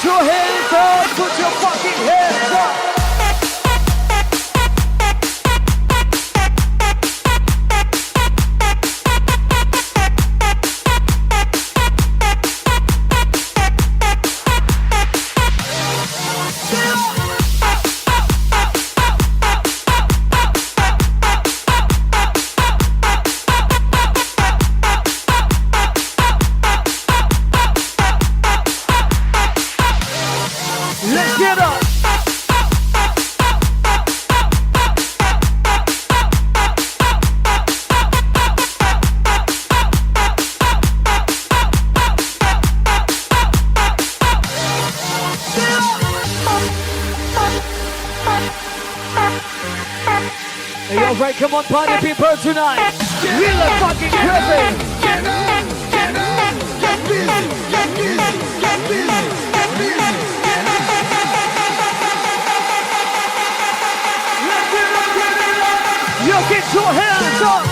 Put your hands up, put your fucking hands up. Let's get up. Hey, yo, right, come on, party people tonight. Real fucking crazy. Get on, get busy, get busy, get busy, get busy. Yo, get your hands up!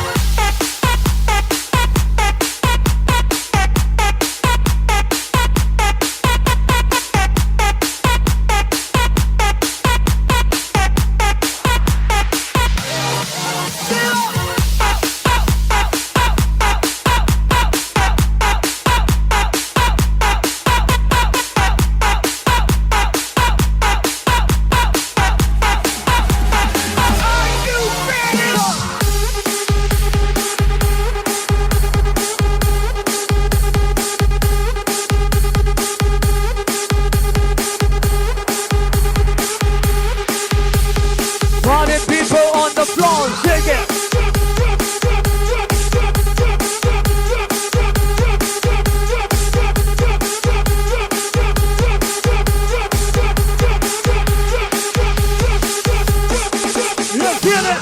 Party people on the floor, shake it. Let's get it.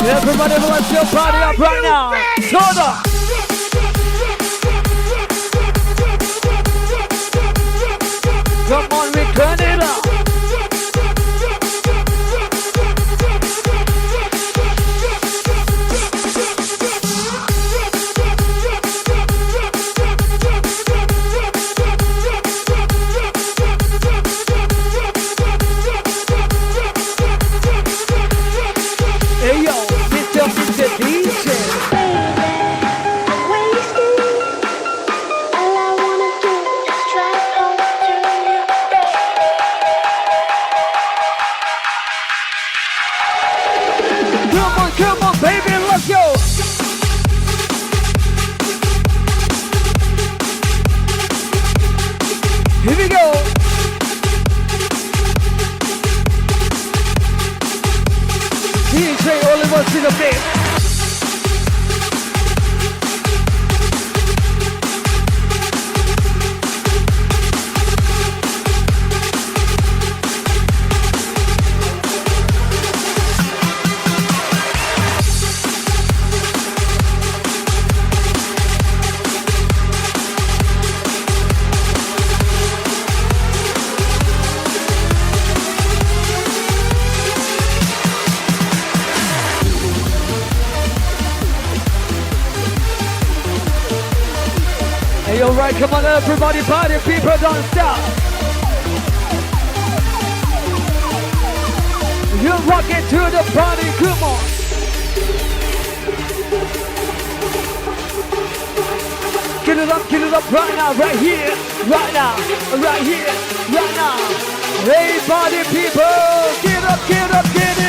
Everybody, let's your party up right now. Turn up. Come on, we turn it up. Hey yo, Mr. DJ. Come on, baby, let's go. Here we go. DJ Oliver to the beat. Hey, alright, come on everybody, party people, don't stop. You're rocking to the party, come on. Get it up right now, right here, right now, right here, right now. Hey, party people, get up, get up, get